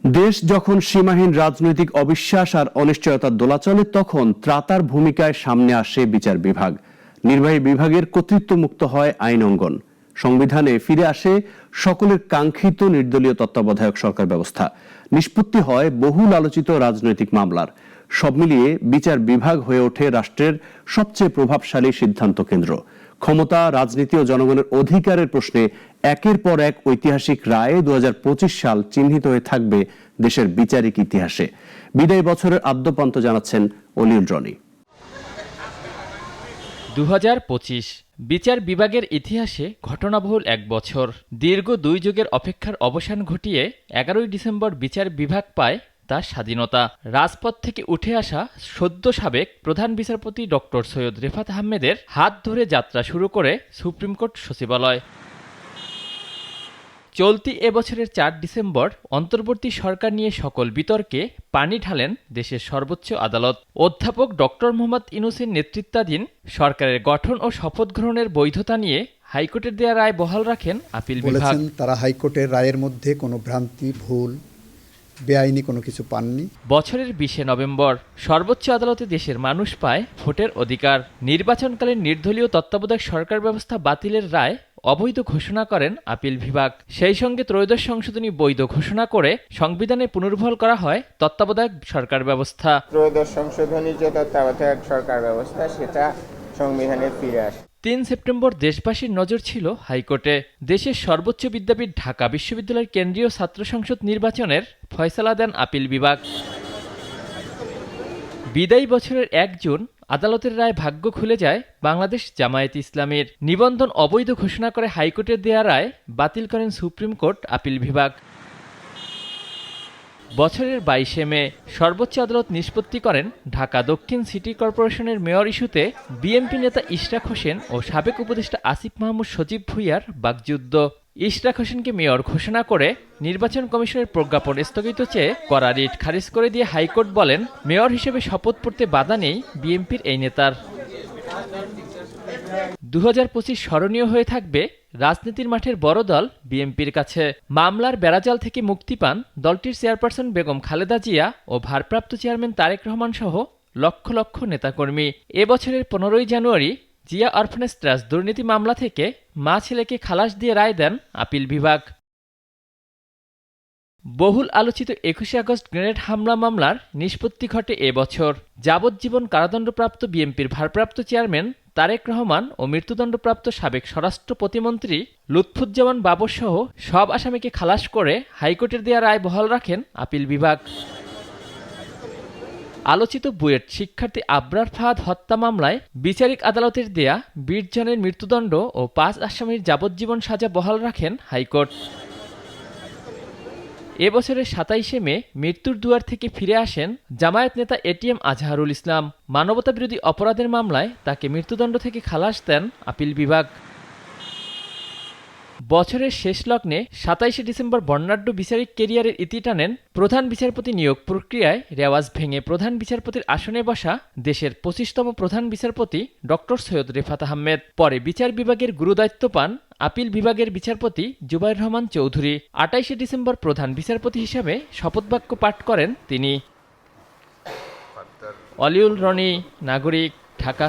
দেশ যখন সীমাহীন রাজনৈতিক অবিশ্বাস আর অনিশ্চয়তার দোলাচলে তখন ত্রাতার ভূমিকায় সামনে আসে বিচার বিভাগ। নির্বাহী বিভাগের কর্তৃত্বমুক্ত হয় আইন অঙ্গন। সংবিধানে ফিরে আসে সকলের কাঙ্ক্ষিত নির্দলীয় তত্ত্বাবধায়ক সরকার ব্যবস্থা। নিষ্পত্তি হয় বহুল আলোচিত রাজনৈতিক মামলার। সব মিলিয়ে বিচার বিভাগ হয়ে ওঠে রাষ্ট্রের সবচেয়ে প্রভাবশালী সিদ্ধান্ত কেন্দ্র। ক্ষমতা, রাজনীতি ও জনগণের অধিকারের প্রশ্নে একের পর এক ঐতিহাসিক রায়ে ২০২৫ সাল চিহ্নিত হয়ে থাকবে দেশের বিচারিক ইতিহাসে। বিদায়ী বছরের আদ্যপান্ত জানাচ্ছেন অলিউল রনি। ২০২৫ বিচার বিভাগের ইতিহাসে ঘটনাবহুল এক বছর। দীর্ঘ ২ যুগের অপেক্ষার অবসান ঘটিয়ে ১১ই ডিসেম্বর বিচার বিভাগ পায় তার স্বাধীনতা। রাজপথ থেকে উঠে আসা সদ্য সাবেক প্রধান বিচারপতি ডক্টর সৈয়দ রেফাত আহমেদের হাত ধরে যাত্রা শুরু করে সুপ্রিম কোর্ট সচিবালয়। চলতি এবছরের ৪ ডিসেম্বর অন্তর্বর্তী সরকার নিয়ে সকল বিতর্কে পানি ঢালেন দেশের সর্বোচ্চ আদালত। অধ্যাপক ডক্টর মোহাম্মদ ইউনূসের নেতৃত্বাধীন সরকারের গঠন ও শপথ গ্রহণের বৈধতা নিয়ে হাইকোর্টের দেয়া রায় বহাল রাখেন আপিল বিভাগ। তারা হাইকোর্টের রায়ের মধ্যে কোনো ভ্রান্তি, ভুল, বেআইনি কোনো কিছু পাননি। বছরের ২০শে নভেম্বর সর্বোচ্চ আদালতে দেশের মানুষ পায় ভোটের অধিকার। নির্বাচনকালীন নির্দলীয় তত্ত্বাবধায়ক সরকার ব্যবস্থা বাতিলের রায় অবৈধ ঘোষণা করেন আপিল বিভাগ। সেই সঙ্গে ত্রয়োদশ সংশোধনী বৈধ ঘোষণা করে সংবিধানে পুনর্বহাল করা হয় তত্ত্বাবধায়ক সরকার ব্যবস্থা। ত্রয়োদশ সংশোধনী যে তত্ত্বাবধায়ক সরকার ব্যবস্থা সেটা সংবিধানে ফিরে আসে। ৩ সেপ্টেম্বর দেশবাসীর নজর ছিল হাইকোর্টে। দেশের সর্বোচ্চ বিদ্যাপীঠ ঢাকা বিশ্ববিদ্যালয়ের কেন্দ্রীয় ছাত্র সংসদ নির্বাচনের ফয়সালা দেন আপিল বিভাগ। বিদায়ী বছরের ১ জুন আদালতের রায় ভাগ্য খুলে যায় বাংলাদেশ জামায়াতে ইসলামীর। নিবন্ধন অবৈধ ঘোষণা করে হাইকোর্টের দেয়া রায় বাতিল করেন সুপ্রিম কোর্ট আপিল বিভাগ। বছরের ২২শে মে সর্বোচ্চ আদালত নিষ্পত্তি করেন ঢাকা দক্ষিণ সিটি কর্পোরেশনের মেয়র ইস্যুতে বিএনপি নেতা ইশরাক হোসেন ও সাবেক উপদেষ্টা আসিফ মাহমুদ সজীব ভুঁইয়ার বাকযুদ্ধ। ইশরাক হোসেনকে মেয়র ঘোষণা করে নির্বাচন কমিশনের প্রজ্ঞাপন স্থগিত চেয়ে করা রিট খারিজ করে দিয়ে হাইকোর্ট বলেন, মেয়র হিসেবে শপথ পড়তে বাধা নেই বিএনপির এই নেতার। ২০২৫ স্মরণীয় হয়ে থাকবে রাজনীতির মাঠের বড় দল বিএনপির কাছে। মামলার বেড়াজাল থেকে মুক্তি পান দলটির চেয়ারপারসন বেগম খালেদা জিয়া ও ভারপ্রাপ্ত চেয়ারম্যান তারেক রহমান সহ লক্ষ লক্ষ নেতাকর্মী। এবছরের ১৫ই জানুয়ারি জিয়া অরফানেজ ট্রাস্ট দুর্নীতি মামলা থেকে মা ছেলেকে খালাস দিয়ে রায় দেন আপিল বিভাগ। বহুল আলোচিত ২১শে আগস্ট গ্রেনেড হামলা মামলার নিষ্পত্তি ঘটে এবছর। যাবজ্জীবন কারাদণ্ডপ্রাপ্ত বিএনপির ভারপ্রাপ্ত চেয়ারম্যান তারেক রহমান ও মৃত্যুদণ্ডপ্রাপ্ত সাবেক স্বরাষ্ট্র প্রতিমন্ত্রী লুৎফুজ্জামান বাবর সহ সব আসামিকে খালাস করে হাইকোর্টের দেয়া রায় বহাল রাখেন আপিল বিভাগ। আলোচিত বুয়েট শিক্ষার্থী আবরার ফাহাদ হত্যা মামলায় বিচারিক আদালতের দেয়া ২০ জনের মৃত্যুদণ্ড ও ৫ আসামির যাবজ্জীবন সাজা বহাল রাখেন হাইকোর্ট। এবছরের ২৭শে মে মৃত্যুর দুয়ার থেকে ফিরে আসেন জামায়াত নেতা এটিএম আজহারুল ইসলাম। মানবতাবিরোধী অপরাধের মামলায় তাকে মৃত্যুদণ্ড থেকে খালাস দেন আপিল বিভাগ। বছরের শেষ লগ্নে ২৭শে ডিসেম্বর বর্ণাঢ্য বিচারিক ক্যারিয়ারের ইতি টানেন প্রধান বিচারপতি নিয়োগ প্রক্রিয়ায় রেওয়াজ ভেঙে প্রধান বিচারপতির আসনে বসা দেশের ২৫তম প্রধান বিচারপতি ডক্টর সৈয়দ রেফাত আহমেদ। পরে বিচার বিভাগের গুরুদায়িত্ব পান আপিল বিভাগের বিচারপতি জুবাইর রহমান চৌধুরী। ২৮শে ডিসেম্বর প্রধান বিচারপতি হিসাবে শপথবাক্য পাঠ করেন তিনি। অলিউল রনি, নাগরিক, ঢাকা।